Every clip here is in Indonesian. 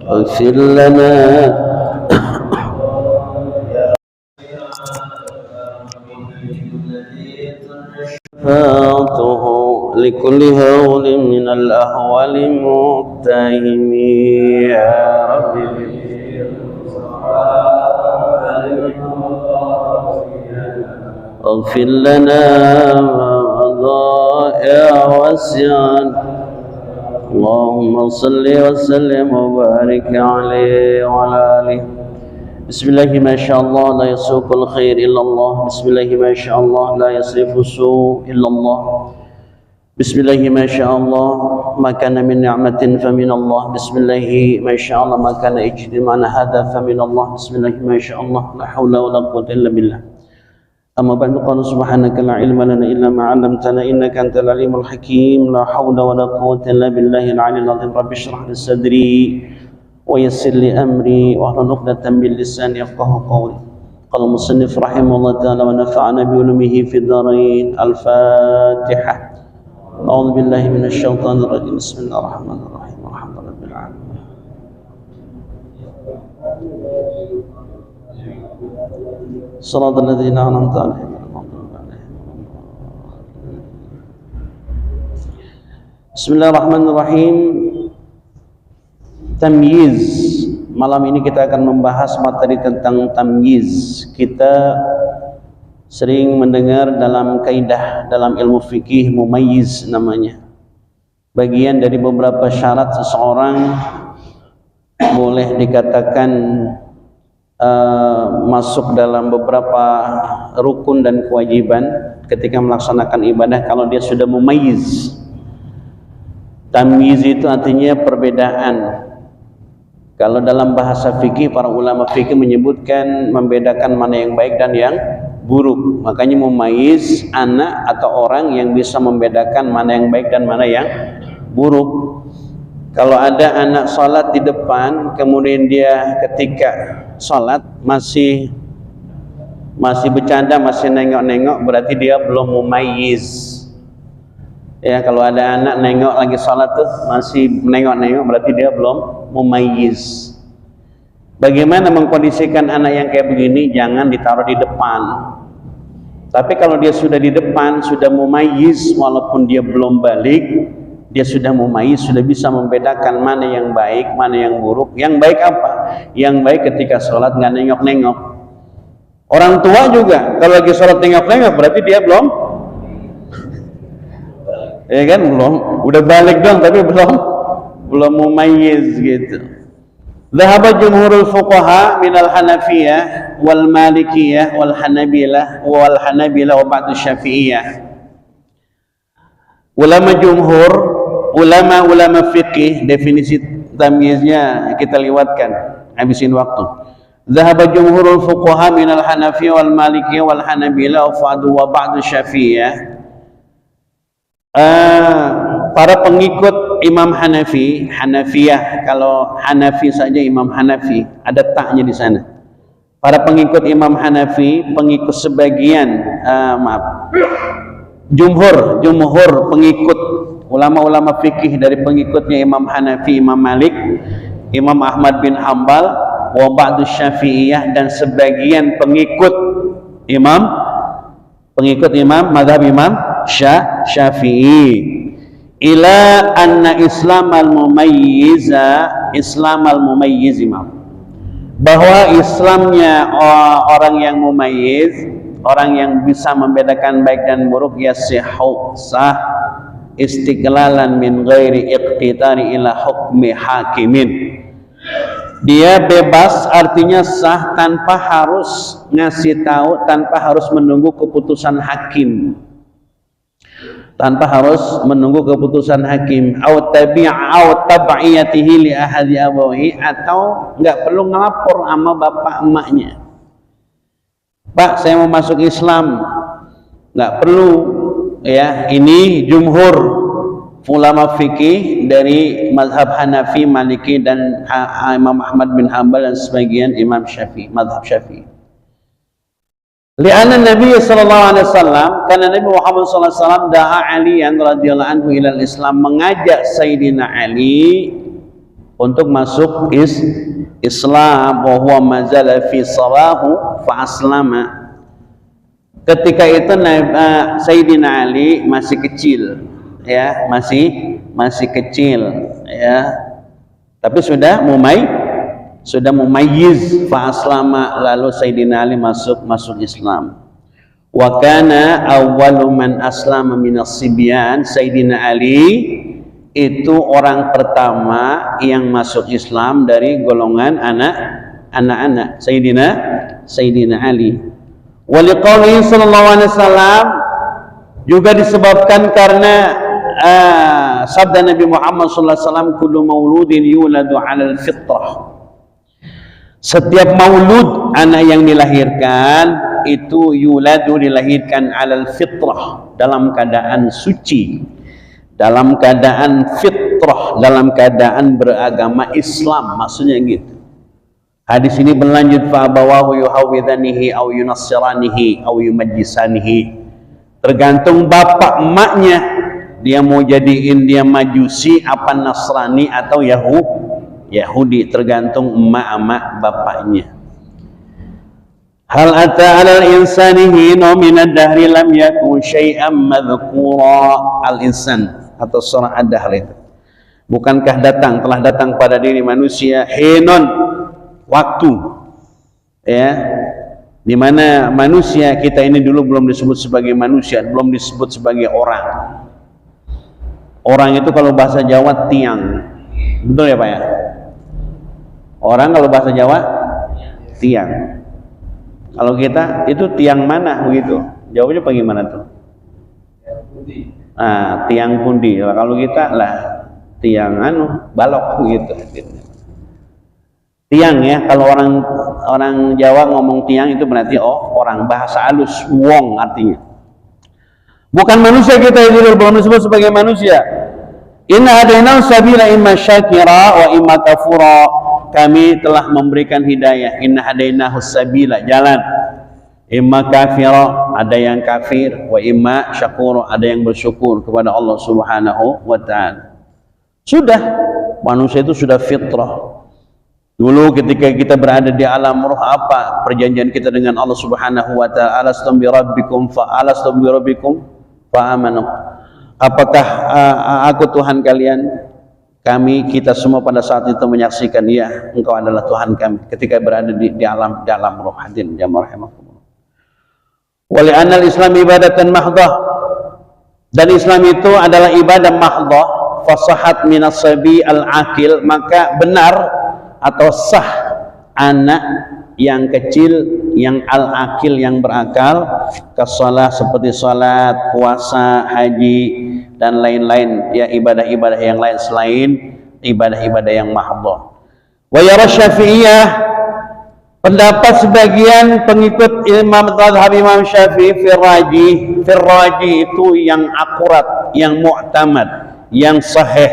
اغفر لنا شفاعته لكل هول من الأهوال مقتهم يا رب اغفر لنا يا واسعا اللهم صل وسلم وبارك عليه وعلى آله. بسم الله ما شاء الله لا يسوق الخير إلا الله. بسم الله ما شاء الله لا يصرف السوء إلا الله. بسم الله ما شاء الله ما كان من نعمة فمن الله. بسم الله ما شاء الله ما كان اجتماعنا هذا فمن الله. بسم الله ما شاء الله لا حول ولا قوة إلا بالله. أما بعد قال سبحانك لا علم لنا إلا ما علمتنا إنك أنت العليم الحكيم. لا حول ولا قوة إلا بالله العلي العظيم. رب اشرح لي صدري ويسر لي أمري واحلل عقدة من لساني يفقهوا قولي. قال المصنف رحمه الله تعالى ونفعنا بعلومه في الدارين. الفاتحة. أعوذ بالله من الشيطان الرجيم. بسم الله الرحمن الرحيم. الحمد لله رب العالمين. صراط الذين أنعمت عليهم. Bismillahirrahmanirrahim. Tamyiz. Malam ini kita akan membahas materi tentang tamyiz. Kita sering mendengar dalam kaidah dalam ilmu fikih mumayyiz namanya. Bagian dari beberapa syarat seseorang boleh dikatakan masuk dalam beberapa rukun dan kewajiban ketika melaksanakan ibadah kalau dia sudah mumayyiz. Tamyiz itu artinya perbedaan. Kalau dalam bahasa fikih, para ulama fikih menyebutkan membedakan mana yang baik dan yang buruk. Makanya mumayyiz anak atau orang yang bisa membedakan mana yang baik dan mana yang buruk. Kalau ada anak sholat di depan, kemudian dia ketika sholat masih bercanda, masih nengok-nengok, berarti dia belum mumayyiz. Ya, kalau ada anak nengok lagi sholat tuh masih nengok-nengok, berarti dia belum mumayyiz. Bagaimana mengkondisikan anak yang kayak begini? Jangan ditaruh di depan. Tapi kalau dia sudah di depan, sudah mumayyiz, walaupun dia belum balik, dia sudah mumayyiz, sudah bisa membedakan mana yang baik, mana yang buruk. Yang baik apa? Yang baik ketika sholat nggak nengok-nengok. Orang tua juga kalau lagi sholat nengok-nengok berarti dia belum, ya kan, belum. Udah balik dong tapi belum mumayyiz gitu. Dhahaba jumhurul fuqaha minal hanafiyah wal malikiyah wal hanabilah wa ba'du syafi'iyah. Ulama jumhur, ulama fikih, definisi tamyiznya kita lewatkan, habisin waktu. Dhahaba jumhurul fuqaha minal hanafiyah wal malikiyah wal hanabilah wa ba'du syafi'iyah. Para pengikut Imam Hanafiyah, kalau Hanafi saja Imam Hanafi, ada taknya di sana. Para pengikut Imam Hanafi, pengikut sebagian, jumhur pengikut ulama-ulama fikih dari pengikutnya Imam Hanafi, Imam Malik, Imam Ahmad bin Hambal, wa ba'du Syafi'iyah, dan sebagian pengikut Imam mazhab Imam Syafi'i, ila anna islamal mumayyiz bahwa Islamnya orang yang mumayyiz, orang yang bisa membedakan baik dan buruk, yasihu, sah, istiqlalan min ghairi iqtitari ila hukmi hakimin. Dia bebas, artinya sah tanpa harus ngasih tahu, tanpa harus menunggu keputusan hakim, au tab'iyatihi li ahadi abawahi, atau nggak perlu ngelapor sama bapak emaknya. Pak, saya mau masuk Islam, nggak perlu, ya. Ini jumhur ulama fikih dari mazhab Hanafi, Maliki, dan Imam Ahmad bin Hambal, dan sebagian Imam Syafi'i, mazhab Syafi'i. Li'anna Nabi sallallahu alaihi wasallam, karena Nabi Muhammad sallallahu alaihi wasallam da'a Aliyan radhiyallahu anhu ilal Islam, mengajak Sayyidina Ali untuk masuk Islam, wa huwa mazala fi sawahu fa aslama. Ketika itu Sayyidina Ali masih kecil, ya, masih kecil, ya. Tapi sudah mumayyiz fa aslama, lalu Sayyidina Ali masuk Islam. Wa kana awwalu man aslama minas sibyan, Sayyidina Ali itu orang pertama yang masuk Islam dari golongan anak-anak Sayyidina Ali. Wa liqaulihi sallallahu alaihi wasallam, juga disebabkan karena sabda Nabi Muhammad sallallahu alaihi wasallam, kullu mauludin yuladu 'alal fitrah. Setiap maulud, anak yang dilahirkan itu yuladu, dilahirkan 'alal fitrah, dalam keadaan suci, dalam keadaan fitrah, dalam keadaan beragama Islam, maksudnya gitu. Hadis ini berlanjut, fa abawahu yuhawidanihi aw yunassiranihi aw yumajjisanihi. Tergantung bapak emaknya, dia mau jadiin dia majusi apa Nasrani atau Yahudi, tergantung emak bapaknya. Hal ata 'alal insani hinu minad dahri lam yakun syai'an madhkura. Al-insan atau surah Ad-Dahr itu. Bukankah telah datang pada diri manusia hinun, waktu, ya, di mana manusia kita ini dulu belum disebut sebagai manusia, belum disebut sebagai orang. Orang itu kalau bahasa Jawa tiang, betul ya Pak ya? Orang kalau bahasa Jawa tiang. Kalau kita itu tiang mana begitu? Jawabnya bagaimana tuh? Nah, tiang pundi. Kalau kita lah tiang balok gitu. Tiang ya, kalau orang Jawa ngomong tiang itu berarti orang, bahasa halus, wong artinya. Bukan manusia kita ini belum disebut sebagai manusia. Inna hadainahu sabila imma syakira wa imma kafura. Kami telah memberikan hidayah. Inna hadainahu sabila, jalan. Imma kafira, ada yang kafir, wa imma syakura, ada yang bersyukur kepada Allah Subhanahu wa taala. Sudah, manusia itu sudah fitrah. Dulu ketika kita berada di alam ruh, apa perjanjian kita dengan Allah Subhanahu wa taala? Alastum bi rabbikum fa amanu. Apakah aku Tuhan kalian? Kita semua pada saat itu menyaksikan, ya, engkau adalah Tuhan kami, ketika berada di alam ruh. Hadirin jamaah rahimakumullah. Wa li'anna al-islam ibadatan mahdhah, dan Islam itu adalah ibadah mahdhah. Fasahat minas sabi al-akil, maka benar atau sah anak yang kecil yang al-akil, yang berakal, kasalah, seperti salat, puasa, haji dan lain-lain, ya, ibadah-ibadah yang lain selain ibadah-ibadah yang mahdhah. Wa yara Syafi'iyah, pendapat sebagian pengikut mazhab Imam Syafi'i, firraji itu yang akurat, yang mu'tamad, yang sahih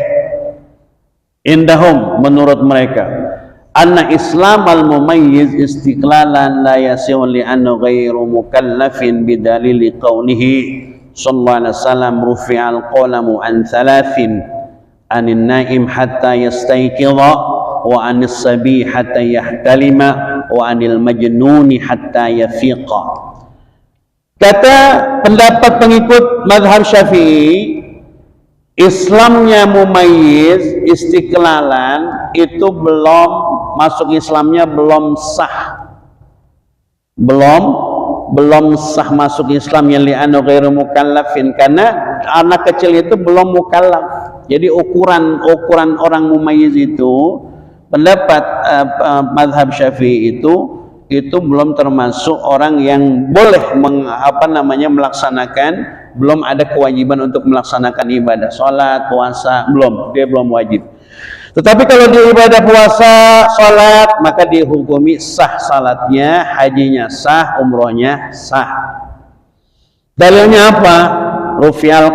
indahum, menurut mereka, anna Islam al-mumayyiz istiqlalan la yasi'u li'anna ghairu mukallafin bidalili qawlihi sallallahu alaihi wasallam, rufi'al qalamu an thalathin, anin naim hatta yastayqidha, wa anis sabi hatta yahtalima, wa anil majnuni hatta yafiqa. Kata pendapat pengikut mazhab Syafi'i, Islamnya mumayyiz, istiqlalan, itu belum masuk Islamnya, belum sah, belum sah masuk Islamnya, li'anna ghairu mukallafin, karena anak kecil itu belum mukallaf. Jadi ukuran orang mumayyiz itu, pendapat mazhab Syafi'i itu belum termasuk orang yang boleh melaksanakan, belum ada kewajiban untuk melaksanakan ibadah salat, puasa, dia belum wajib. Tetapi kalau dia ibadah puasa, salat, maka dihukumi sah salatnya, hajinya sah, umrohnya sah. Dalilnya apa? Rufi'al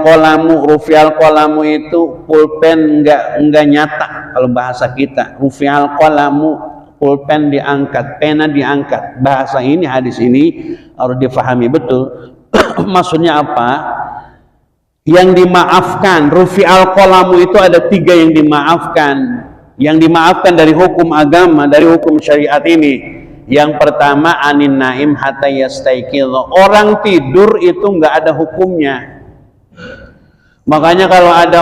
qalamu itu pulpen enggak nyata kalau bahasa kita. Rufi'al qalamu, pulpen diangkat, pena diangkat. Bahasa ini, hadis ini harus difahami betul. Maksudnya apa? Yang dimaafkan, rufi'al qalamu itu ada 3 yang dimaafkan. Yang dimaafkan dari hukum agama, dari hukum syariat ini. Yang pertama, anin naim hatta yastaiqidha. Orang tidur itu nggak ada hukumnya. Makanya kalau ada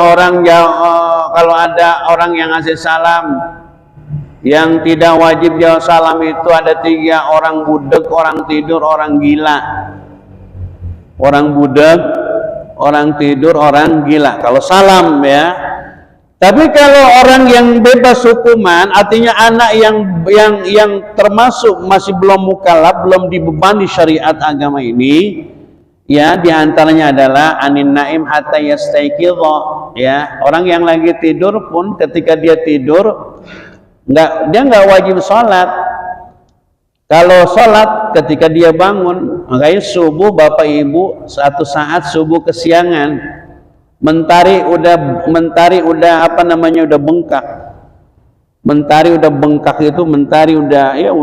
orang yang ngasih salam, yang tidak wajib jawab salam itu ada 3 orang budek, orang tidur, orang gila. Orang budek, orang tidur, orang gila. Kalau salam ya. Tapi kalau orang yang bebas hukuman, artinya anak yang termasuk masih belum mukallaf, belum dibebani syariat agama ini, ya diantaranya adalah anin naim hatta yastaiqidha, ya orang yang lagi tidur pun ketika dia tidur dia nggak wajib sholat. Kalau sholat ketika dia bangun, makanya subuh Bapak Ibu satu saat subuh kesiangan. Mentari udah apa namanya udah bengkak. Mentari udah bengkak itu mentari udah ya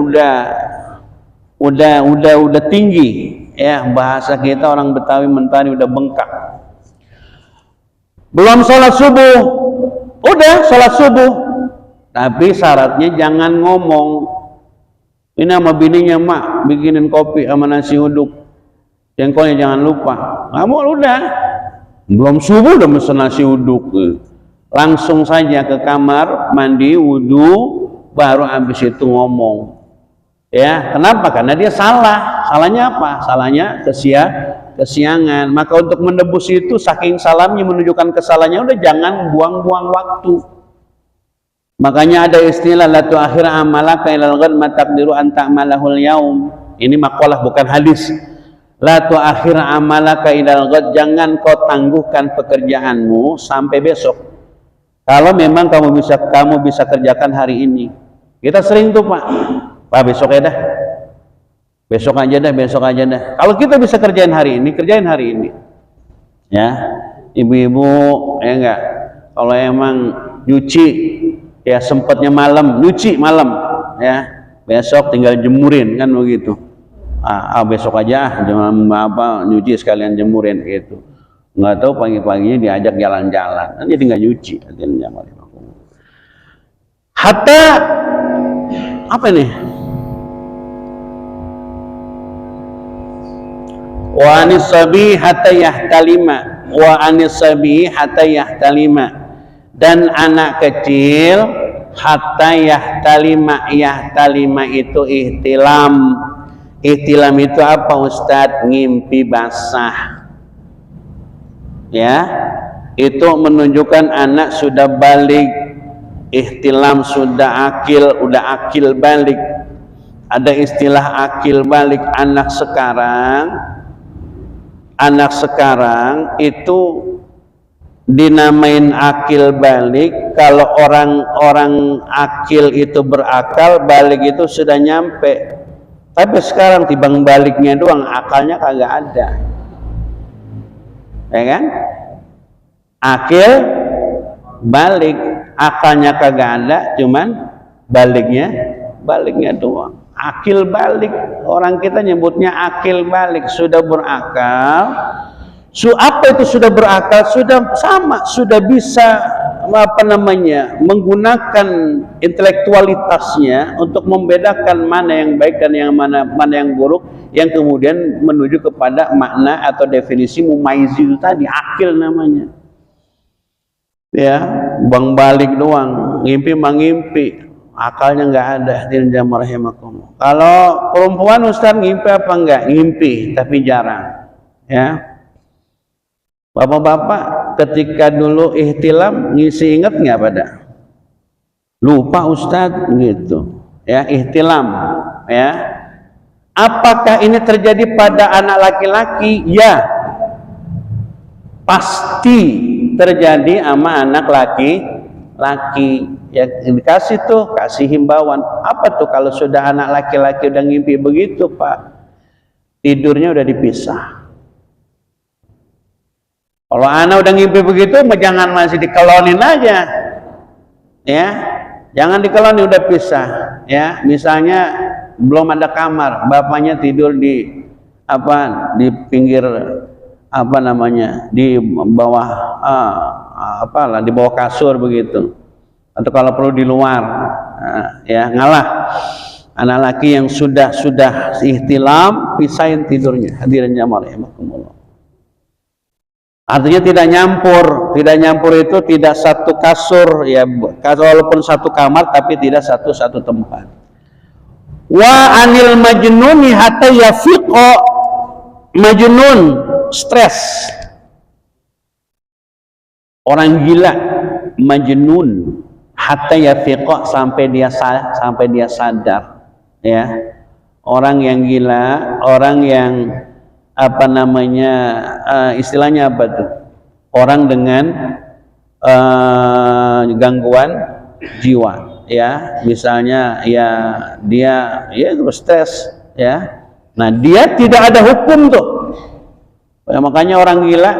udah tinggi ya, bahasa kita orang Betawi mentari udah bengkak. Belum sholat subuh. Udah sholat subuh. Tapi syaratnya jangan ngomong. Ini sama bininya mak bikinin kopi sama nasi uduk. Jengkolnya jangan lupa. Kamu udah belum subuh udah mesen nasi uduk, langsung saja ke kamar mandi wudu baru habis itu ngomong. Ya kenapa? Karena dia salah. Salahnya apa? Salahnya kesiangan. Maka untuk menebus itu saking salamnya menunjukkan kesalahannya, udah jangan buang-buang waktu. Makanya ada istilah la tu'akhir amalaka ilal ghad ma taqdiru an ta'malahul yaum. Ini maqalah bukan hadis. La tu'akhir amalaka ilal ghad, jangan kau tangguhkan pekerjaanmu sampai besok. Kalau memang kamu bisa kerjakan hari ini. Kita sering tuh Pak besok ya dah. Besok aja dah. Kalau kita bisa kerjain hari ini, kerjain hari ini. Ya, ibu-ibu ya enggak. Kalau emang nyuci ya sempatnya malam, nyuci malam ya. Besok tinggal jemurin kan begitu. Besok aja nyuci sekalian jemurin gitu. Nggak tahu pagi-paginya diajak jalan-jalan, nanti tinggal nyuci. Hatta apa nih? Wa anis sabi hatta yahtalima, wa anis sabi hatta yahtalima, dan anak kecil hatta yahtalima. Yahtalima itu ihtilam. Ihtilam itu apa Ustadz? Ngimpi basah. Ya, itu menunjukkan anak sudah balik. Ihtilam sudah akil, udah akil balik. Ada istilah akil balik. Anak sekarang itu dinamain akil balik. Kalau orang akil itu berakal, balik itu sudah nyampe. Tapi sekarang tibang baliknya doang, akalnya kagak ada. Ya kan? Akil balik, akalnya kagak ada, cuman baliknya doang. Akil balik, orang kita nyebutnya akil balik, sudah berakal. Apa itu sudah berakal? Sudah sama, sudah bisa menggunakan intelektualitasnya untuk membedakan mana yang baik dan yang mana yang buruk, yang kemudian menuju kepada makna atau definisi mumayyiz itu tadi, akil namanya. Ya, bang balik doang, ngimpi, akalnya nggak ada. Kalau perempuan Ustaz ngimpi apa enggak? Ngimpi, tapi jarang. Ya. Bapak-bapak ketika dulu ihtilam ngisi ingat nggak pada? Lupa Ustadz gitu. Ya, ihtilam. Ya. Apakah ini terjadi pada anak laki-laki? Ya. Pasti terjadi sama anak laki-laki. Ya dikasih tuh, kasih himbauan. Apa tuh kalau sudah anak laki-laki udah ngimpi begitu, Pak? Tidurnya udah dipisah. Kalau anak udah ngimpi begitu, jangan masih dikelonin aja, ya, jangan dikelonin, udah pisah, ya. Misalnya belum ada kamar, bapaknya tidur di di pinggir di bawah di bawah kasur begitu, atau kalau perlu di luar, ya ngalah. Anak laki yang sudah ihtilam, pisahin tidurnya. Hadirin jamaah rahimakumullah. Artinya tidak nyampur itu tidak satu kasur, ya walaupun satu kamar tapi tidak satu tempat. Wa anil majnuni hatta yafiqo, majnun stres, orang gila, majnun hatta yafiqo, sampai dia sadar, ya. Orang yang gila, orang yang istilahnya apa tuh, orang dengan gangguan jiwa, ya, misalnya ya dia terus stres, ya. Nah, dia tidak ada hukum tuh. Ya, makanya orang gila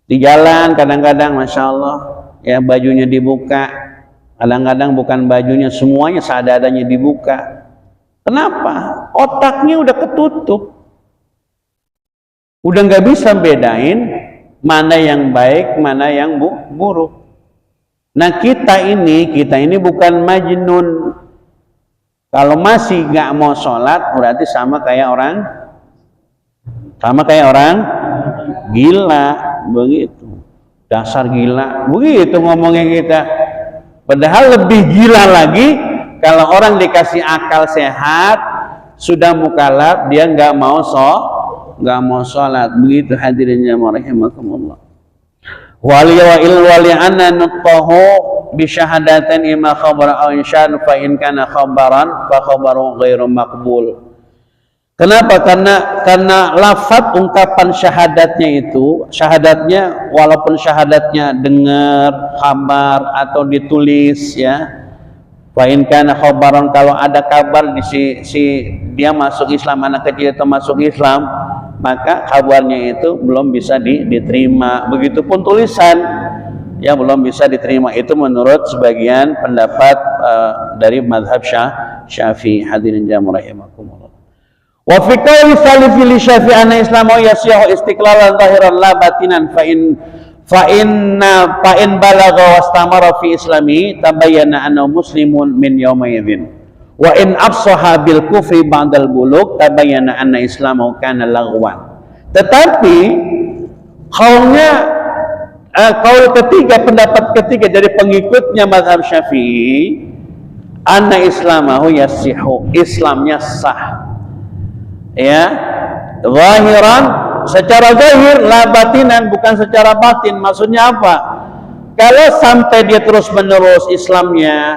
di jalan kadang-kadang masya Allah, ya, bajunya dibuka, kadang-kadang bukan bajunya, semuanya seadanya dibuka. Kenapa? Otaknya udah ketutup, udah nggak bisa bedain mana yang baik, mana yang buruk. Nah, kita ini bukan majnun. Kalau masih nggak mau sholat, berarti sama kayak orang gila, begitu. Dasar gila, begitu ngomongnya kita. Padahal lebih gila lagi kalau orang dikasih akal sehat, sudah mukallaf, dia nggak mau sholat, begitu. Hadirin jamaah rahimakumullah. Wali anna nutqahu bi syahadatin imma khabar aw insyan fa in kana khabaran fa khabaru ghairu maqbul. Kenapa? Karena lafaz ungkapan syahadatnya walaupun syahadatnya dengar, khabar atau ditulis, ya. Fa in kana khabaran, kalau ada kabar dia masuk Islam, anak kecil itu masuk Islam, maka kabarnya itu belum bisa diterima. Begitupun tulisan, ya, belum bisa diterima. Itu menurut sebagian pendapat dari mazhab Syafi'i. Hadirin jamaah rahimakumullah. Wa fi qawli salifi li Syafi'i anna islamu yasihu istiqlalan zahiran la batinan fa in balagha wastamara fi islami tabayyana annahu muslimun min yawma idzin. Wa in afsaha bil kufri ba'dal bulugh tabayyana anna islamu kana laghwan. Tetapi kaul ketiga, pendapat ketiga dari pengikutnya mazhab Syafi'i, anna islamahu yasihu, Islamnya sah, ya, zahiran, secara zahir, la batinan, bukan secara batin. Maksudnya apa? Kalau sampai dia terus menerus Islamnya,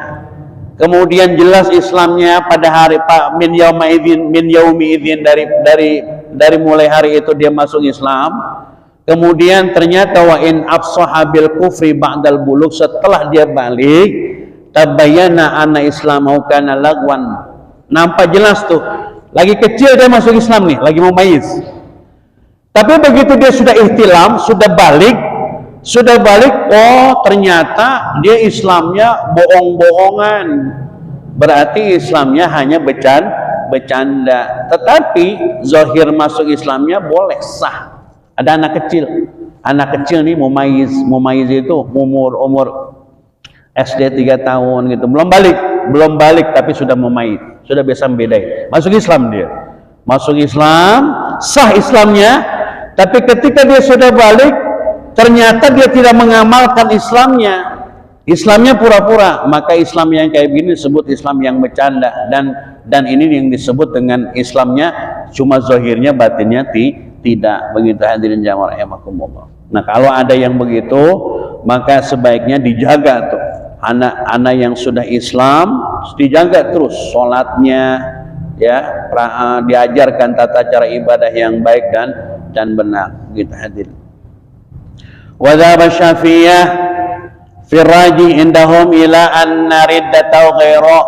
kemudian jelas Islamnya pada hari min yaumi idzin, dari mulai hari itu dia masuk Islam, kemudian ternyata wa in afsaha bil kufri ba'dal bulugh, setelah dia balik, tabayyana anna islamu kana lagwan, nampak jelas tuh, lagi kecil dia masuk Islam nih, lagi mau maiz. Tapi begitu dia sudah ihtilam, sudah balik, oh ternyata dia Islamnya bohong-bohongan, berarti Islamnya hanya bercanda. Tetapi zahir masuk Islamnya boleh, sah. Ada anak kecil nih mumayyiz itu umur SD 3 tahun gitu, belum balik tapi sudah mumayyiz, sudah bisa membedain, masuk Islam, sah Islamnya. Tapi ketika dia sudah balik, ternyata dia tidak mengamalkan Islamnya pura-pura, maka Islam yang kayak gini disebut Islam yang bercanda, dan ini yang disebut dengan Islamnya cuma zahirnya, batinnya tidak. Begitu hadirin jamaah rahimakumullah. Nah, kalau ada yang begitu, maka sebaiknya dijaga tuh anak-anak yang sudah Islam, dijaga terus sholatnya, ya, diajarkan tata cara ibadah yang baik dan benar. Begitu hadirin. Wa dzahaba Syafi'iyah fi rajih indahum ila anna riddatahu ghairu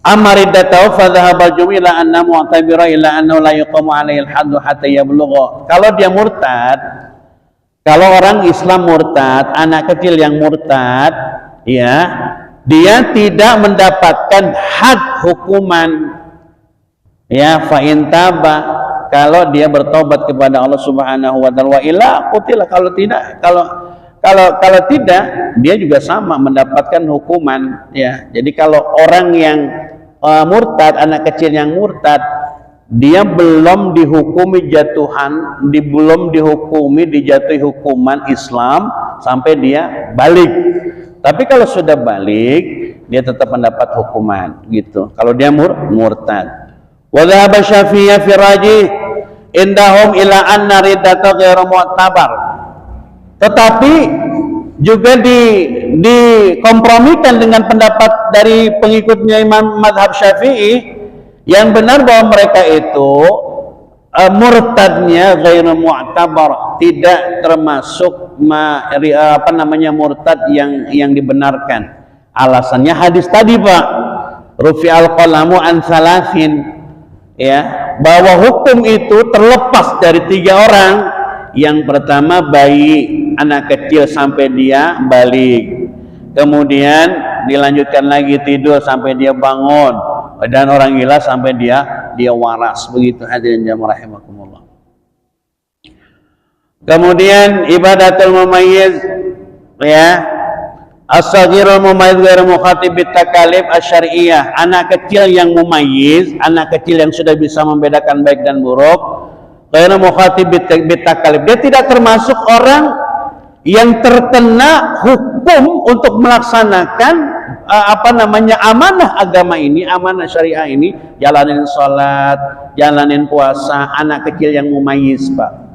amma riddatahu fa dhahaba al-jumhur ila anna mu'tabira ila annahu la yuqamu alaihi al-haddu hatta yablugha. Kalau dia murtad, kalau orang Islam murtad, anak kecil yang murtad, ya, dia tidak mendapatkan had hukuman, ya, fa in taba, kalau dia bertobat kepada Allah Subhanahu wa taala, wa illa qutila, kalau tidak, kalau tidak, dia juga sama mendapatkan hukuman, ya. Jadi kalau orang yang murtad, anak kecil yang murtad, dia belum dihukumi jatuhan, belum dihukumi dijatuhi hukuman Islam sampai dia balik. Tapi kalau sudah balik, dia tetap mendapat hukuman, gitu. Kalau dia murtad. Wa dhahaba Syafi'iyah fi rajih indahum ila anna riddata ghairu mu'tabar. Tetapi juga dikompromikan dengan pendapat dari pengikutnya Imam Madhab Syafi'i yang benar bahwa mereka itu murtadnya ghairu mu'tabar, tidak termasuk murtad yang dibenarkan. Alasannya hadis tadi, Pak, rufi'al qalamu an salasin, ya, bahwa hukum itu terlepas dari 3 orang. Yang pertama bayi, anak kecil sampai dia balik, kemudian dilanjutkan lagi tidur sampai dia bangun, dan orang gila sampai dia waras. Begitu hadirin jamaah rahimakumullah. Kemudian ibadatul mumayyiz, ya, as-saghirul mumayyiz ghairu mukhatib bitakalif asy-syar'iyyah. Anak kecil yang mumayyiz, anak kecil yang sudah bisa membedakan baik dan buruk, ghairu mukhatib bitakalif, dia tidak termasuk orang yang terkena hukum untuk melaksanakan amanah agama ini, amanah syariah ini, jalanin sholat, jalanin puasa. Anak kecil yang mumayyiz, Pak.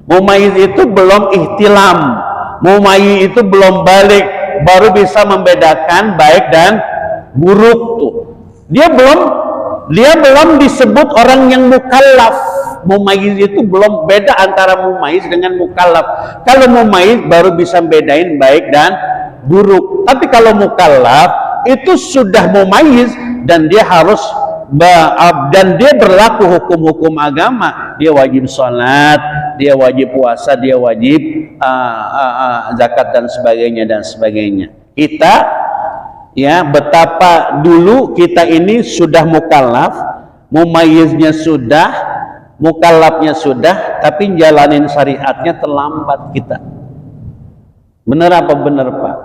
Mumayyiz itu belum ihtilam, mumayyiz itu belum balik, baru bisa membedakan baik dan buruk tuh. Dia belum disebut orang yang mukallaf. Mumayyiz itu belum, beda antara mumayyiz dengan mukallaf. Kalau mumayyiz baru bisa bedain baik dan buruk. Tapi kalau mukallaf itu sudah mumayyiz dan dia harus dan dia berlaku hukum-hukum agama. Dia wajib sholat, dia wajib puasa, dia wajib zakat dan sebagainya. Kita, ya, betapa dulu kita ini sudah mukallaf, mumayyiznya sudah, mukallafnya sudah, tapi jalanin syariatnya terlambat kita. Bener apa bener, Pak?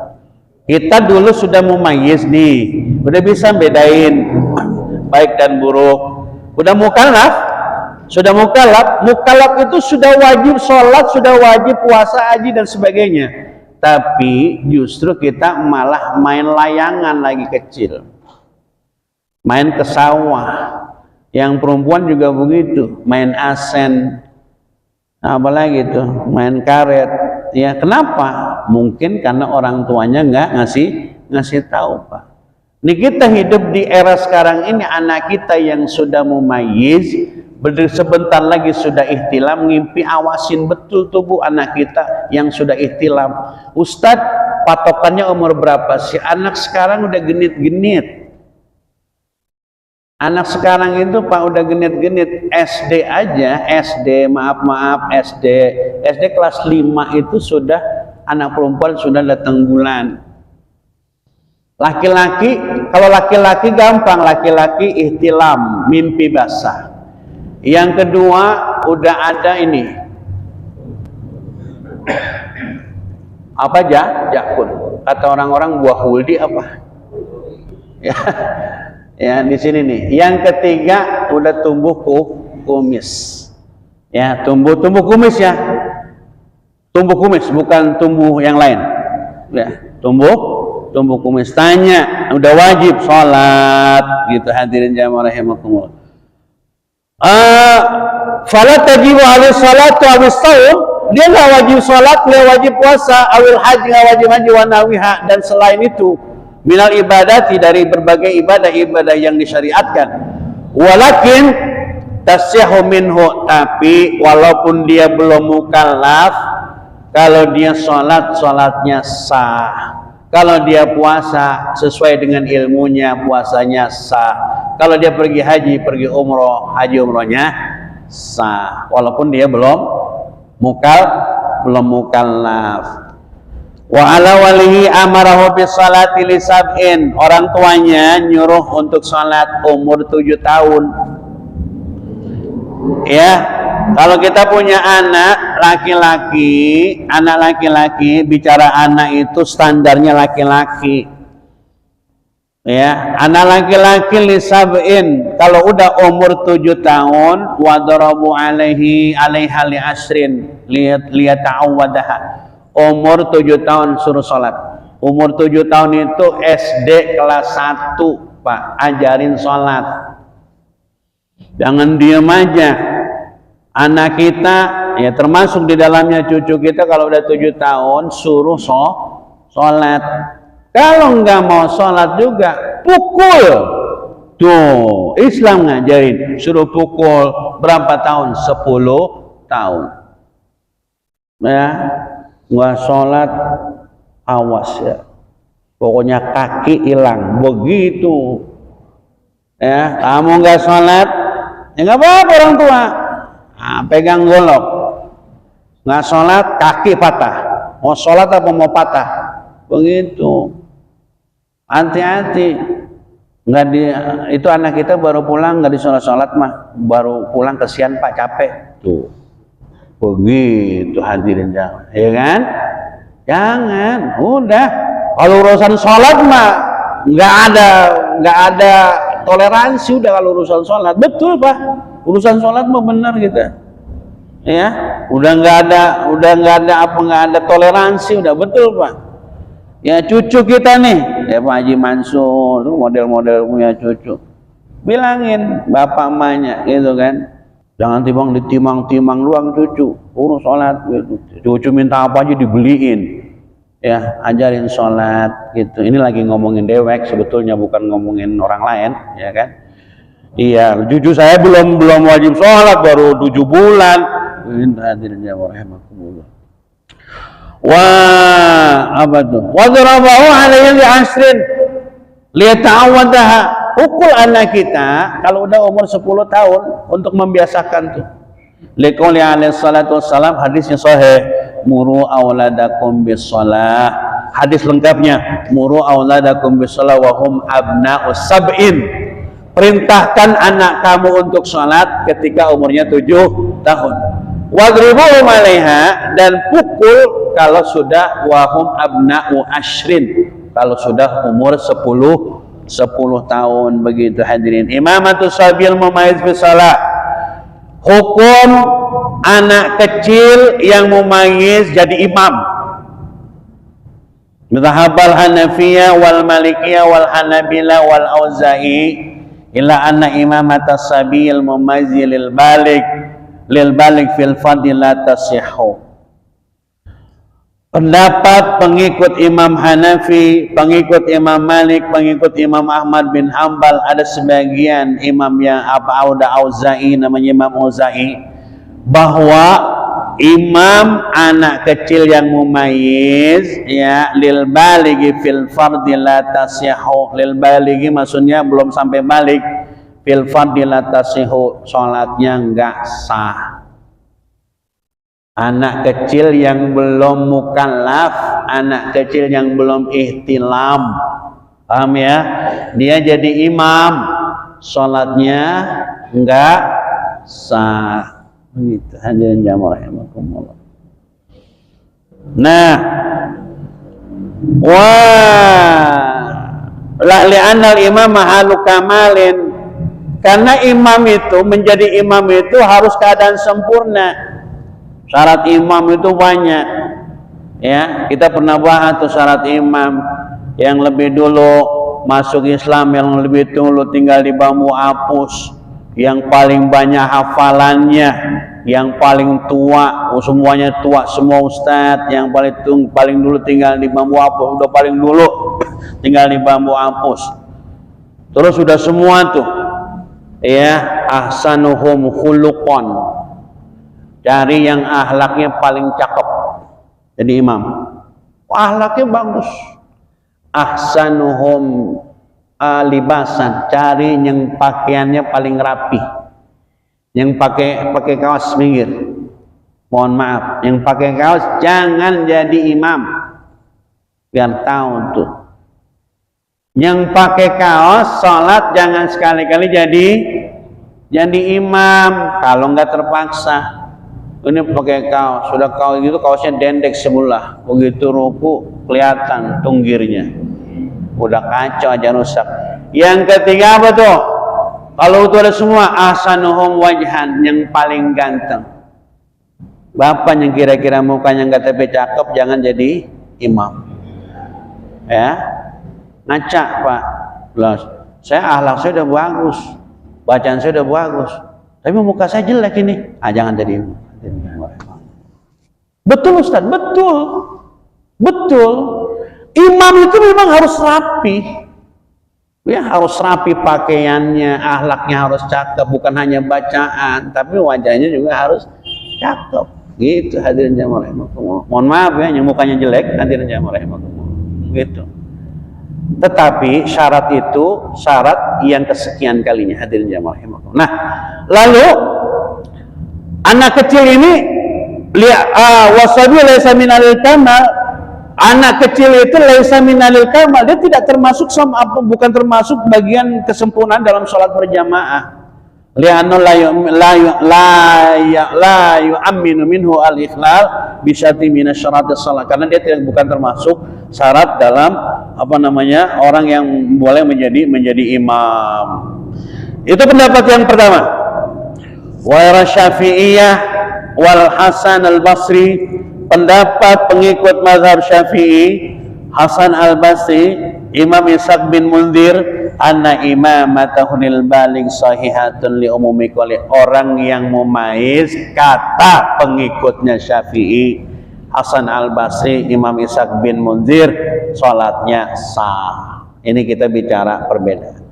Kita dulu sudah mumayyiz nih, udah bisa bedain baik dan buruk, udah mukallaf, mukallaf itu sudah wajib sholat, sudah wajib puasa, haji dan sebagainya. Tapi justru kita malah main layangan lagi kecil, main ke sawah. Yang perempuan juga begitu, main asen, apalagi tuh, main karet. Ya, kenapa? Mungkin karena orang tuanya nggak ngasih tahu, Pak. Ini kita hidup di era sekarang ini, anak kita yang sudah mumayyiz, sebentar lagi sudah ihtilam, ngimpi, awasin betul tubuh anak kita yang sudah ihtilam. Ustadz, patokannya umur berapa sih? Anak sekarang udah genit-genit. Anak sekarang itu, Pak, udah genit-genit. SD aja, SD kelas 5 itu sudah, anak perempuan sudah datang bulan. Laki-laki, kalau laki-laki gampang, laki-laki ihtilam, mimpi basah. Yang kedua, udah ada ini, apa jakun, kata orang-orang buah huldi apa? Ya, di sini nih. Yang ketiga, udah tumbuh kumis. Ya, tumbuh kumis ya. Tumbuh kumis, bukan tumbuh yang lain. Ya, tumbuh kumis. Tanya, udah wajib sholat, gitu hadirin jamaah rahimakumullah. Fala tajibu alaihi salatu habis saum, dia nggak wajib sholat, nggak wajib puasa, awil haji, nggak wajib haji, wa nawiha, dan selain itu minal ibadati, dari berbagai ibadah yang disyariatkan. Walakin tasyahu minhu, tapi walaupun dia belum mukallaf, kalau dia sholatnya sah. Kalau dia puasa sesuai dengan ilmunya, puasanya sah. Kalau dia pergi haji, pergi umroh, haji umrohnya sah. Walaupun dia belum mukallaf. Wa ala walihi amarahu bis salati li sab'in. Orang tuanya nyuruh untuk salat umur 7 tahun. Ya, kalau kita punya anak laki-laki, bicara anak itu standarnya laki-laki. Ya, anak laki-laki lisab'in, kalau udah umur 7 tahun, wadarabu alaiha li asrin liyata'awwadaha. Umur 7 tahun suruh sholat. Umur 7 tahun itu SD kelas 1, Pak, ajarin sholat. Jangan diam aja. Anak kita, ya termasuk di dalamnya cucu kita, kalau udah 7 tahun suruh sholat. Kalau nggak mau sholat juga pukul. Tuh, Islam ngajarin suruh pukul. Berapa tahun? 10 tahun. Ya, nggak sholat, awas ya. Pokoknya kaki hilang. Begitu. Ya, kamu nggak sholat, ya nggak apa-apa orang tua. Nah, pegang golok. Nggak sholat, kaki patah. Mau sholat apa mau patah? Begitu. Hati-hati. Nggak itu anak kita baru pulang nggak disolat mah, baru pulang kesian Pak, capek. Tuh. Begitu hadirin jangan. Ya kan? Jangan. Udah. Kalau urusan sholat mah nggak ada toleransi udah kalau urusan sholat. Betul Pak. Urusan sholat mah benar kita. Ya, udah nggak ada toleransi, udah betul Pak. Ya cucu kita nih, ya Pak Haji Mansur, model-model punya cucu. Bilangin bapak emaknya gitu kan. Jangan ditimang-timang doang cucu, urus sholat gitu. Cucu minta apa aja dibeliin. Ya, ajarin sholat gitu. Ini lagi ngomongin dewek sebetulnya, bukan ngomongin orang lain, ya kan. Iya, cucu saya belum wajib sholat, baru 7 bulan. Hadirin jamaah rahimakumullah. Wah, apa tuh? Wa darabahu alaihi li asrin liyata'awwadaha. Pukul anak kita kalau udah umur 10 tahun untuk membiasakan tuh. Liqouli alaihi salatu wassalam, hadisnya sahih, muru auladakum bis shalah. Hadis lengkapnya, muru auladakum bis shalah wa hum abna'us sab'in. Perintahkan anak kamu untuk sholat ketika umurnya 7 tahun. Wadribuhum 'alaiha, dan pukul kalau sudah wahum abna'u ashrin, kalau sudah umur 10 tahun. Begitu hadirin. Imamatus sabil mumayyiz fi shalah. Hukum anak kecil yang mumayyiz jadi imam. Madhhabal Hanafiyah wal Malikiyah wal Hanabila wal Auza'i illa anna imamatas sabil mumayyiz lil balik fil fadilah tasihhu. Pendapat pengikut Imam Hanafi, pengikut Imam Malik, pengikut Imam Ahmad bin Hanbal, ada sebagian imam yang Auza'i, namanya Imam Auza'i, bahwa imam anak kecil yang mumayyiz ya lil baligi fil fadilah tasihhu. Lil baligi maksudnya belum sampai balik, fil fadilah tasihhu, sholatnya enggak sah. Anak kecil yang belum mukallaf, anak kecil yang belum ihtilam, paham ya, dia jadi imam, sholatnya enggak sah. Begitu hadirin jamaah rahimakumullah. Nah, li'anal imam mahalu kamalin, karena imam itu menjadi imam itu harus keadaan sempurna. Syarat imam itu banyak. Ya, kita pernah bahas tuh syarat imam. Yang lebih dulu masuk Islam, yang lebih dulu tinggal di bambu apus, yang paling banyak hafalannya, yang paling tua, semuanya tua semua ustadz, yang paling dulu tinggal di bambu apus, udah paling dulu tinggal di bambu apus. Terus sudah semua tuh, ya, ahsanuhum khuluqan, cari yang ahlaknya paling cakep jadi imam. Ahlaknya bagus. Ahsanuhum libasan, cari yang pakaiannya paling rapi, yang pakai kaos minggir. Mohon maaf, yang pakai kaos jangan jadi imam, biar tahu tuh. Yang pakai kaos sholat jangan sekali-kali jadi jadi imam kalau nggak terpaksa. Ini pakai kaos, sudah kaos gitu, kaosnya dendek sebelah, begitu ruku kelihatan tunggirnya, udah kacau aja rusak. Yang ketiga apa tuh? Kalau itu ada semua, ahsanuhum wajhan, yang paling ganteng. Bapak yang kira-kira mukanya nggak tapi cakep, jangan jadi imam. Ya, ngaca Pak. Loh, saya akhlak saya udah bagus, bacaan saya udah bagus, tapi muka saya jelek ini. Jangan jadi imam. Betul Ustaz, betul. Imam itu memang harus rapi. Ya, harus rapi pakaiannya, akhlaknya harus cakep, bukan hanya bacaan, tapi wajahnya juga harus cakep. Gitu hadirin jamaah rahimakumullah. Mohon maaf ya, yang mukanya jelek hadirin jamaah rahimakumullah. Gitu. Tetapi syarat itu syarat yang kesekian kalinya hadirin jamaah rahimakumullah. Nah, lalu anak kecil ini wasabi laisa minal kamal. Anak kecil itu laisa minal kamal, dia tidak termasuk bukan termasuk bagian kesempurnaan dalam sholat berjamaah. Li'anna la yu'amminu minhu al-ikhlal bi syarti min syaratis shalah, karena dia bukan termasuk syarat dalam orang yang boleh menjadi imam. Itu pendapat yang pertama. Wa Syafi'iyah wal Hasan al-Basri, pendapat pengikut mazhab Syafi'i, Hasan al-Basri, Imam Ishaq bin Munzir, anna imamatahunil baligh sahihatun li umumi qali, orang yang mumayyiz, kata pengikutnya Syafi'i, Hasan al-Basri, Imam Ishaq bin Munzir, salatnya sah. Ini kita bicara perbedaan.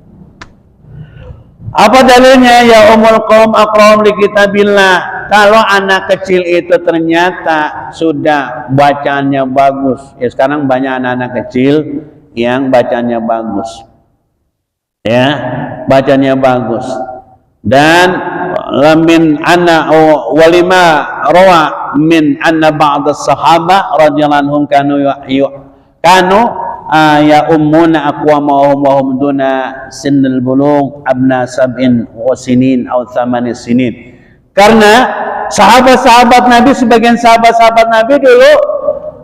Apa dalilnya? Ya umul qaum aqra'um li kitabillah. Kalau anak kecil itu ternyata sudah bacaannya bagus, ya sekarang banyak anak-anak kecil yang bacanya bagus, ya bacanya bagus. Dan lamin anna walima rawa min anna ba'd as-sahaba radhiyallahu anhum kanu ya ummuna aqwamahum wa hum duna sinnil bulugh abna sab'in wa sinin aw thamani sinin. Karena sahabat-sahabat Nabi, sebagian sahabat-sahabat Nabi dulu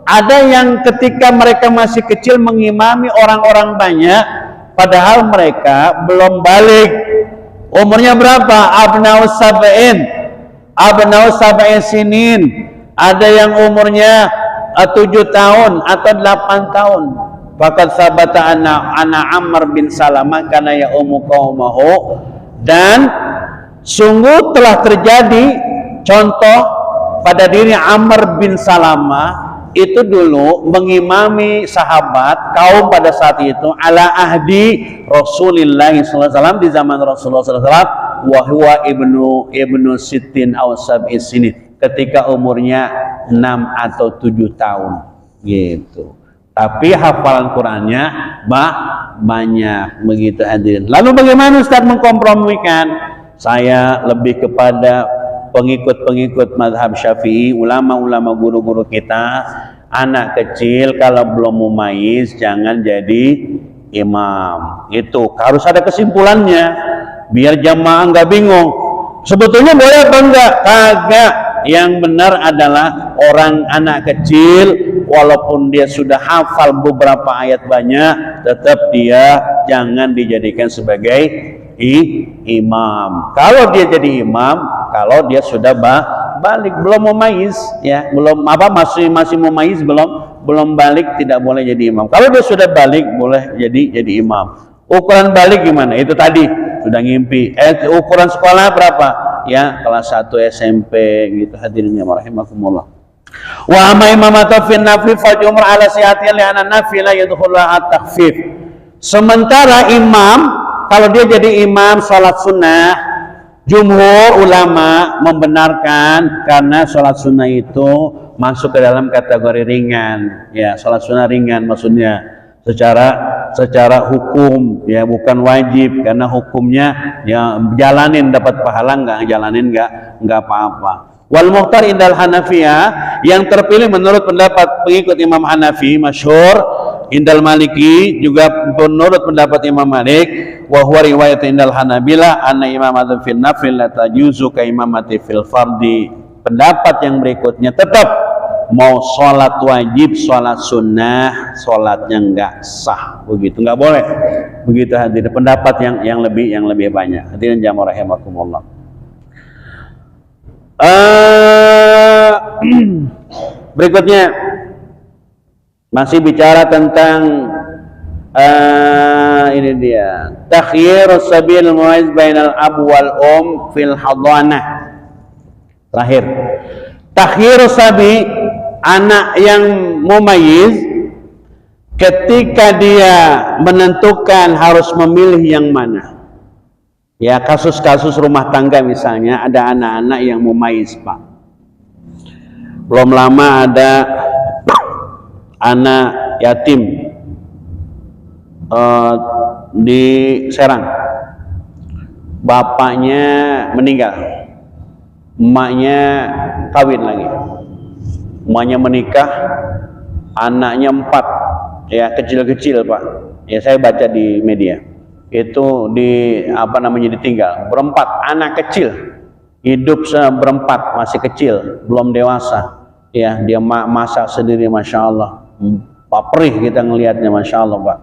ada yang ketika mereka masih kecil mengimami orang-orang banyak, padahal mereka belum balik. Umurnya berapa? Abna'us sab'in sinin. Ada yang umurnya 7 tahun atau 8 tahun. Faqad sabata ana Amr bin Salamah kana ya ummu qaumahu, dan sungguh telah terjadi contoh pada diri Amr bin Salamah itu dulu mengimami sahabat kaum pada saat itu ala ahdi Rasulullah SAW, di zaman Rasulullah SAW, wa huwa ibnu sittin aw sab'i sinin, ketika umurnya 6 atau 7 tahun gitu. Tapi hafalan Qurannya banyak begitu hadirin. Lalu bagaimana Ustaz mengkompromikan? Saya lebih kepada pengikut-pengikut mazhab Syafi'i, ulama-ulama guru-guru kita, anak kecil kalau belum mumayyiz jangan jadi imam. Itu harus ada kesimpulannya biar jamaah nggak bingung. Sebetulnya boleh apa enggak? Kagak. Yang benar adalah orang anak kecil walaupun dia sudah hafal beberapa ayat banyak, tetap dia jangan dijadikan sebagai imam. Kalau dia jadi imam, kalau dia sudah balik, belum mumayyiz, ya belum masih mumayyiz, belum balik, tidak boleh jadi imam. Kalau dia sudah balik, boleh jadi imam. Ukuran balik gimana? Itu tadi sudah ngimpi. Ukuran sekolah berapa? Ya kelas 1 SMP gitu hadirin rahimakumullah. Wa amma imamatu fi nafli fa jumhur ala sihhati li anna nafila yadkhulu at-takhfif. Sementara imam, kalau dia jadi imam salat sunnah, jumhur ulama membenarkan karena salat sunnah itu masuk ke dalam kategori ringan. Ya, salat sunnah ringan maksudnya secara hukum, ya bukan wajib, karena hukumnya ya jalanin dapat pahala, nggak jalanin nggak apa-apa. Wal mukhtar indal Hanafiyah, yang terpilih menurut pendapat pengikut Imam Hanafi masyhur, indal Maliki juga menurut pendapat Imam Malik, wa huwa riwayat indal Hanabilah anna imamatu fil nafil la tajuzu ka imamati fil fardi. Pendapat yang berikutnya tetap mau sholat wajib, sholat sunnah, sholatnya enggak sah, begitu, enggak boleh. Begitu hadirin, pendapat yang lebih banyak. Hadirin jamaah rahimakumullah. Berikutnya masih bicara tentang ini dia, takhyir sabil muiz bainal ab wal fil hadanah. Terakhir, takhyir sabi, anak yang mumayyiz, ketika dia menentukan harus memilih yang mana. Ya, kasus-kasus rumah tangga misalnya, ada anak-anak yang mumayyiz, Pak. Belum lama ada anak yatim di Serang. Bapaknya meninggal, emaknya kawin lagi. Emaknya menikah, anaknya 4, ya kecil-kecil Pak. Ya saya baca di media. Itu ditinggal berempat, anak kecil, hidup berempat, masih kecil, belum dewasa. Ya dia masak sendiri, masya Allah. Perih kita ngelihatnya, masya Allah Pak.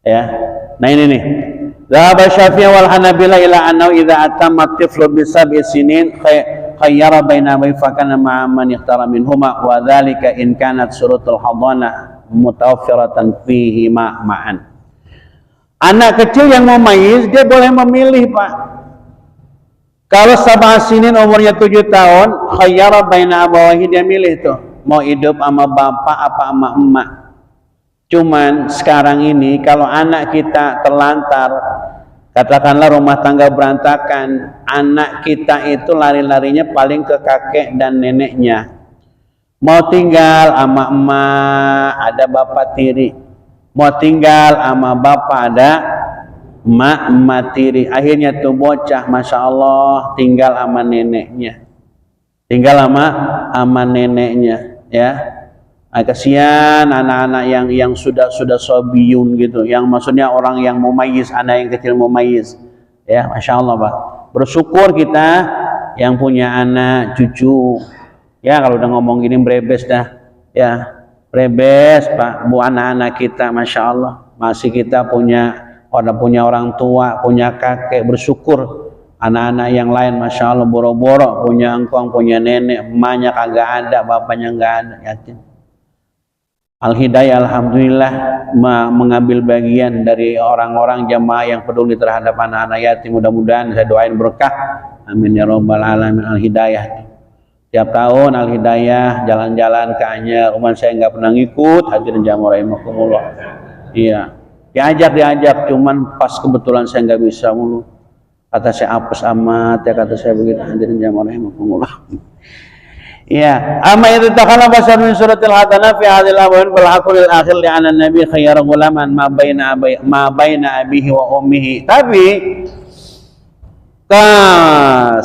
Ya, nah ini nih. Dhahaba Syafi'i wal Hanabila ila annahu idza atamma at-tiflu bi sab'i sinin khayyara baina ma fakana ma'a man ikhtara minhuma wa dzalika in kanat surutul hadanah mutawaffiratan fihi ma'an. Anak kecil yang mau mumayyiz dia boleh memilih, Pak. Kalau sab'a sinin umurnya 7 tahun, khayyara baina abawahi, dia milih tuh mau hidup sama bapak apa sama emak. Cuman sekarang ini kalau anak kita terlantar, katakanlah rumah tangga berantakan, anak kita itu lari-larinya paling ke kakek dan neneknya. Mau tinggal sama emak, ada bapak tiri. Mau tinggal sama bapak, ada emak tiri. Akhirnya tuh bocah, masya Allah, tinggal sama neneknya. Tinggal sama neneknya, ya. Kasihan anak-anak yang sudah sobiyun gitu, yang maksudnya orang yang mumayyiz, anak yang kecil mumayyiz, ya masya Allah Pak. Bersyukur kita yang punya anak cucu, ya kalau udah ngomong gini berebes dah, ya berebes Pak. Bu anak-anak kita, masya Allah, masih kita punya orang tua, punya kakek, bersyukur. Anak-anak yang lain, masya Allah, boro-boro punya engkong, punya nenek, emaknya kagak ada, bapaknya nggak ada, yatim. Al-Hidayah alhamdulillah mengambil bagian dari orang-orang jamaah yang peduli terhadap anak-anak yatim. Mudah-mudahan saya doain berkah, amin ya rabbal alamin. Al-Hidayah tiap tahun Al-Hidayah jalan-jalan ke Anyer, saya nggak pernah ngikut, hadirin jamaah rahimakumullah. Iya, diajak cuman pas kebetulan saya nggak bisa mulu, kata saya apes amat ya, kata saya begitu, hadirin jamaah rahimakumullah. Ya, amma itu takala basar min suratil hadanah fi hadhil abawain fal aqul akhir li anna nabi khayyara ghulaman ma baina abihi wa ummihi. Tapi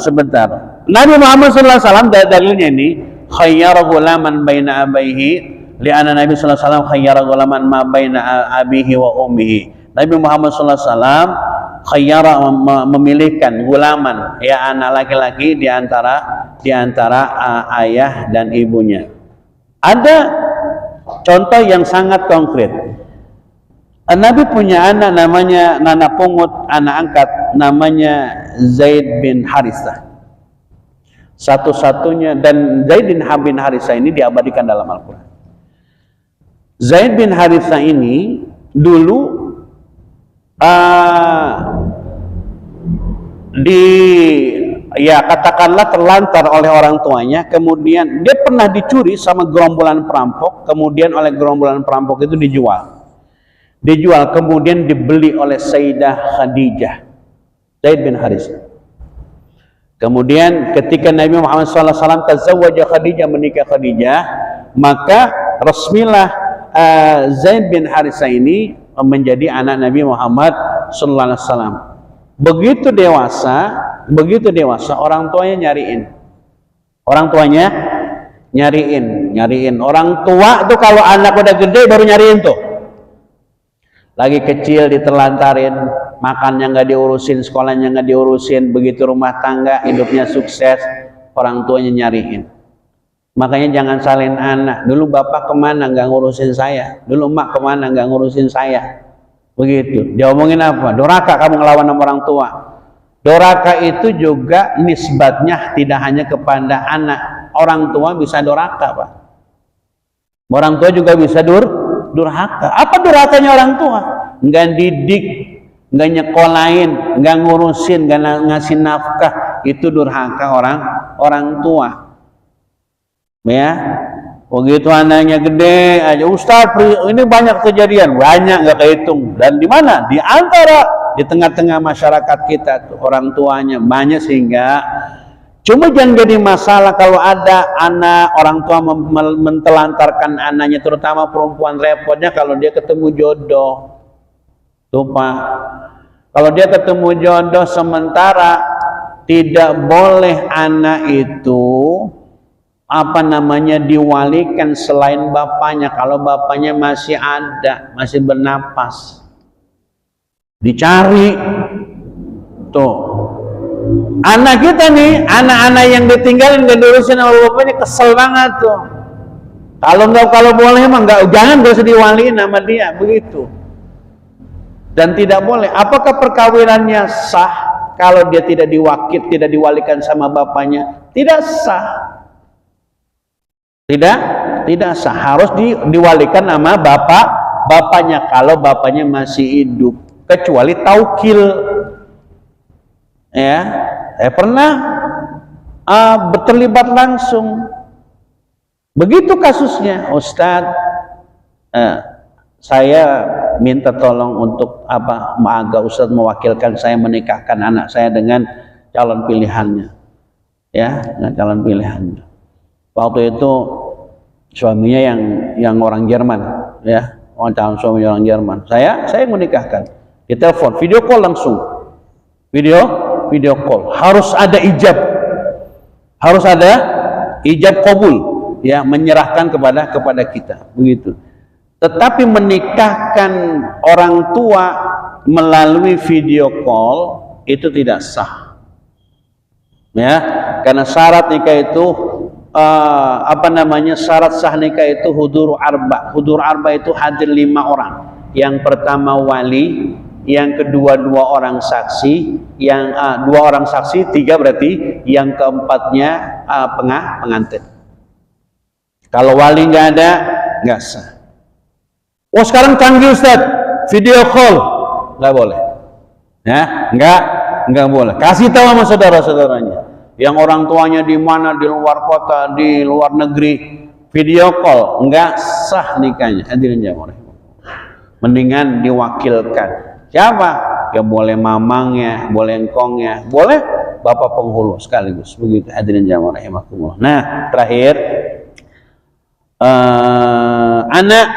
sebentar. Nabi Muhammad sallallahu alaihi wasallam, dalilnya ini khayyara ghulaman baina abihi li anna nabi sallallahu alaihi wasallam khayyara ghulaman ma baina abihi wa ummihi. Nabi Muhammad sallallahu alaihi wasallam khayyara, memilihkan gulaman, ya anak laki-laki di antara ayah dan ibunya. Ada contoh yang sangat konkret. Nabi punya anak namanya anak pungut, anak angkat namanya Zaid bin Harithah. Satu-satunya, dan Zaid bin Harithah ini diabadikan dalam Al-Quran. Zaid bin Harithah ini dulu katakanlah terlantar oleh orang tuanya, kemudian dia pernah dicuri sama gerombolan perampok, kemudian oleh gerombolan perampok itu dijual, kemudian dibeli oleh Sayyidah Khadijah, Zaid bin Harithah. Kemudian ketika Nabi Muhammad SAW tazawwaja Khadijah, menikah Khadijah, maka resmilah Zaid bin Harithah ini menjadi anak Nabi Muhammad SAW. Begitu dewasa, orang tuanya nyariin. Orang tua tuh kalau anak udah gede baru nyariin tuh. lagi kecil ditelantarin, makannya nggak diurusin, sekolahnya nggak diurusin, begitu rumah tangga hidupnya sukses, orang tuanya nyariin. Makanya jangan salin anak. Dulu bapak kemana nggak ngurusin saya, dulu emak kemana nggak ngurusin saya, begitu. Diomongin apa? Doraka kamu ngelawan sama orang tua. Doraka itu juga nisbatnya tidak hanya kepada anak, orang tua bisa doraka, Pak. Orang tua juga bisa durhaka. Apa durhakanya orang tua? Nggak didik, nggak nyekolahin, nggak ngurusin, nggak ngasih nafkah. Itu durhaka orang tua. Ya, begitu anaknya gede aja, Ustaz, ini banyak kejadian, banyak nggak kehitung. Dan di mana? Di antara di tengah-tengah masyarakat kita tuh, orang tuanya banyak, sehingga cuma jangan jadi masalah kalau ada anak orang tua mentelantarkan anaknya, terutama perempuan. Repotnya kalau dia ketemu jodoh tuh, Pak. Kalau dia ketemu jodoh sementara, tidak boleh anak itu diwalikan selain bapaknya. Kalau bapaknya masih ada, masih bernapas, dicari tuh. Anak kita nih, anak-anak yang ditinggalin dan diurusin sama bapaknya, kesel banget tuh. Kalau boleh emang jangan usah diwaliin sama dia, begitu. Dan tidak boleh. Apakah perkawinannya sah kalau dia tidak diwalikan sama bapaknya? Tidak sah. Tidak sah. Harus diwalikan sama bapaknya kalau bapaknya masih hidup, kecuali taukil. Ya, saya pernah terlibat langsung. Begitu kasusnya, Ustadz, saya minta tolong untuk agar Ustadz mewakilkan saya menikahkan anak saya dengan calon pilihannya. Ya, dengan calon pilihannya. Waktu itu suaminya yang orang Jerman, ya, calon suami orang Jerman. Saya menikahkan. Ditelepon, video call langsung. Video call. Harus ada ijab kabul, ya, menyerahkan kepada kita, begitu. Tetapi menikahkan orang tua melalui video call itu tidak sah, ya, karena syarat nikah itu syarat sah nikah itu hudur arba itu hadir 5 orang. Yang pertama wali, yang kedua 2 orang saksi, yang 2 orang saksi, 3 berarti, yang keempatnya pengantin. Kalau wali nggak ada, nggak sah. Oh, sekarang canggih Ustaz, video call nggak boleh, ya, nggak boleh. Kasih tahu sama saudara-saudaranya yang orang tuanya di mana, di luar kota, di luar negeri, video call nggak sah nikahnya. Hadirin jamaah, mendingan diwakilkan. Siapa? Ya boleh mamangnya, boleh engkongnya, boleh bapak penghulu sekaligus, begitu. Hadirin jamaah rahimakumullah. Nah, terakhir, anak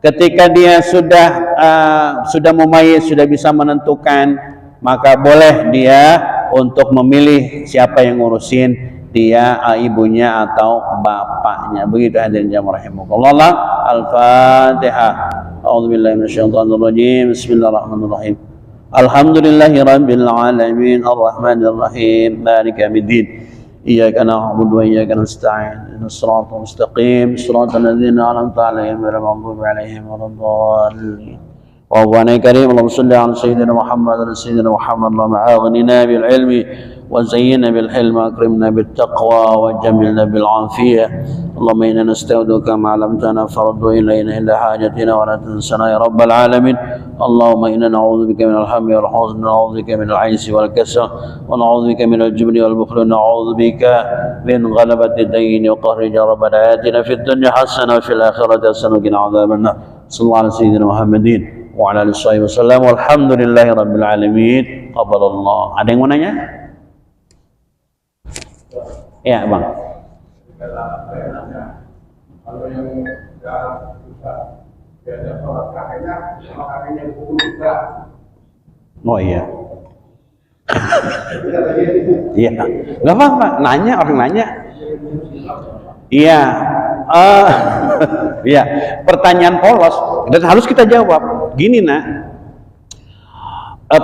ketika dia sudah mumayyiz, sudah bisa menentukan, maka boleh dia untuk memilih siapa yang ngurusin dia, ibunya atau bapaknya, begitu. Hadirin jamaah rahimakumullah. Al-Fatihah. A'udzubillahi minasyaitonir rajim. Bismillahirrahmanirrahim. Alhamdulillahirabbil alamin, arrahmanir rahim, maliki yaumiddin. Iyyaka na'budu wa iyyaka nasta'in. Ihdinas siratal mustaqim, siratal ladzina an'amta 'alaihim ghairil maghdubi 'alaihim waladdallin. وأبوانا كريم اللهم صل على سيدنا محمد سيدنا محمد اللهم أغننا بالعلم وزينا بالحلم وأكرمنا بالتقوى وجملنا بالعافية اللهم إنا نستودعك ما علمتنا فرد إلينا إلا حاجتنا ولا تنسنا يا رب العالمين اللهم إنا نعوذ بك من الهم والحزن ونعوذ بك من العجز والكسل ونعوذ بك من الجبن والبخل ونعوذ بك من غلبة الدين وقهر ربنا آتنا في الدنيا حسنة وفي الآخرة حسنة وقنا عذاب النار صلى الله على سيدنا محمد وعلى آله وسلم walhamdulillahi rabbil alamin. Qabalallah. Ada yang mau nanya? Ya, Bang. Kalau yang sudah susah, dia sholat kakinya juga. Oh iya. Iya. Nggak apa-apa. Nanya, orang nanya. Iya. Iya. Pertanyaan polos dan harus kita jawab. Gini nak,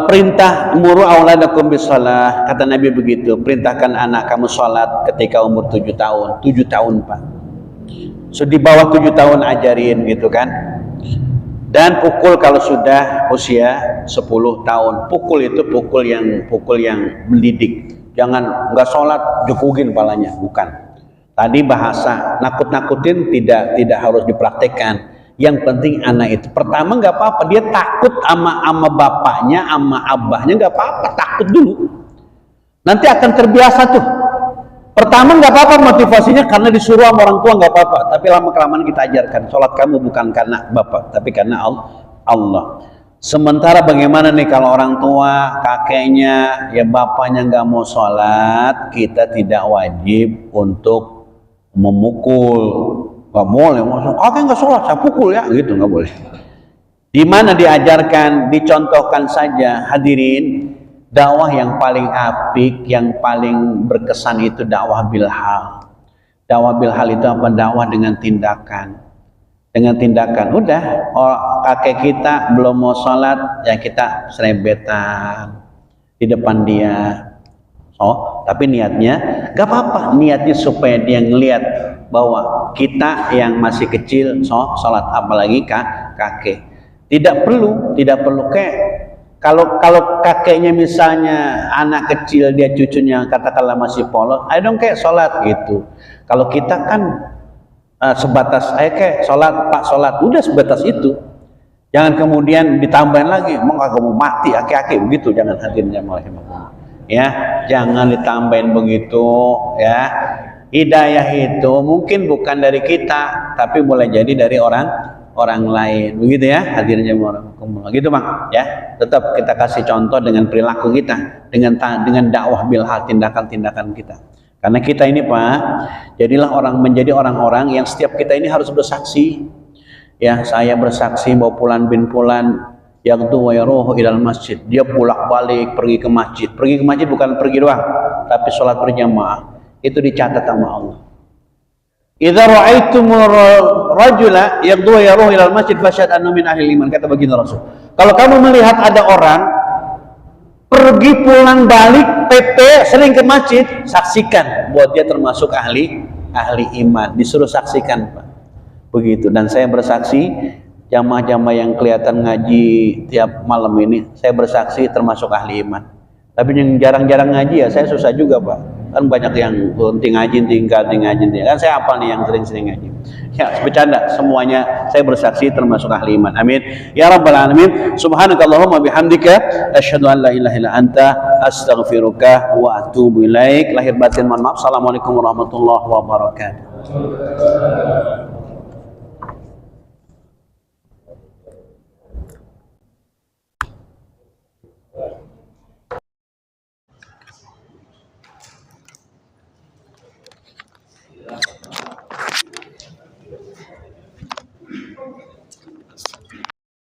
perintah muru auladakum bisalah, kata Nabi begitu, perintahkan anak kamu sholat ketika umur 7 tahun. 7 tahun Pak, so di bawah 7 tahun ajarin gitu kan. Dan pukul kalau sudah usia 10 tahun. Pukul itu pukul yang mendidik. Jangan nggak sholat jekugin kepalanya, bukan. Tadi bahasa nakut-nakutin tidak harus dipraktekkan. Yang penting anak itu pertama nggak apa-apa, dia takut ama bapaknya, ama abahnya, nggak apa-apa, takut dulu. Nanti akan terbiasa tuh. Pertama nggak apa-apa motivasinya karena disuruh sama orang tua, nggak apa-apa. Tapi lama-kelamaan kita ajarkan, sholat kamu bukan karena bapak, tapi karena Allah. Sementara bagaimana nih kalau orang tua, kakeknya, ya bapaknya nggak mau sholat, kita tidak wajib untuk memukul. Nggak boleh, kakek nggak sholat, saya pukul ya, gitu nggak boleh. Di mana diajarkan, dicontohkan saja, hadirin. Dakwah yang paling apik, yang paling berkesan itu dakwah bilhal. Dakwah bilhal itu apa? Dakwah dengan tindakan. Dengan tindakan, udah, kakek kita belum mau sholat, ya kita serebetan di depan dia. Tapi niatnya, gak apa-apa, niatnya supaya dia ngelihat bahwa kita yang masih kecil sholat, apalagi kakek. Tidak perlu kayak kalau kakeknya misalnya anak kecil, dia cucunya katakanlah masih polos, ayo dong kayak sholat gitu. Kalau kita kan sebatas kayak sholat, pak sholat, udah sebatas itu. Jangan kemudian ditambahin lagi, mau kamu mati aki-aki begitu, jangan hadirnya malah. Ya, jangan ditambahin begitu ya. Hidayah itu mungkin bukan dari kita, tapi boleh jadi dari orang lain, begitu ya. Hadirnya gitu Bang ya. Tetap kita kasih contoh dengan perilaku kita, dengan dakwah bilhal, tindakan-tindakan kita. Karena kita ini Pak, jadilah menjadi orang-orang yang setiap kita ini harus bersaksi. Ya, saya bersaksi bahwa Fulan bin Fulan yang tu wa yaruhu ilal masjid, dia bolak-balik pergi ke masjid. Pergi ke masjid bukan pergi doang, tapi sholat berjamaah. Itu dicatat sama Allah. Idza ra'aitumur rajula yaqdu wa yaruhu ilal masjid fasyhad annahu min ahli iman, kata baginda Rasul. Kalau kamu melihat ada orang pergi pulang balik PP sering ke masjid, saksikan buat dia termasuk ahli iman. Disuruh saksikan Pak. Begitu. Dan saya bersaksi, jamaah-jamaah yang kelihatan ngaji tiap malam ini, saya bersaksi termasuk ahli iman. Tapi yang jarang-jarang ngaji ya saya susah juga Pak. Kan banyak yang henti ngaji, tinggal ngaji. Kan saya hafal nih yang sering-sering ngaji. Ya, bercanda, semuanya saya bersaksi termasuk ahli iman. Amin. Ya rabbal alamin. Subhanakallahumma bihamdika asyhadu an la ilaha illa anta astaghfiruka wa atubu ilaik. Lahir batin mohon maaf. Assalamualaikum warahmatullahi wabarakatuh.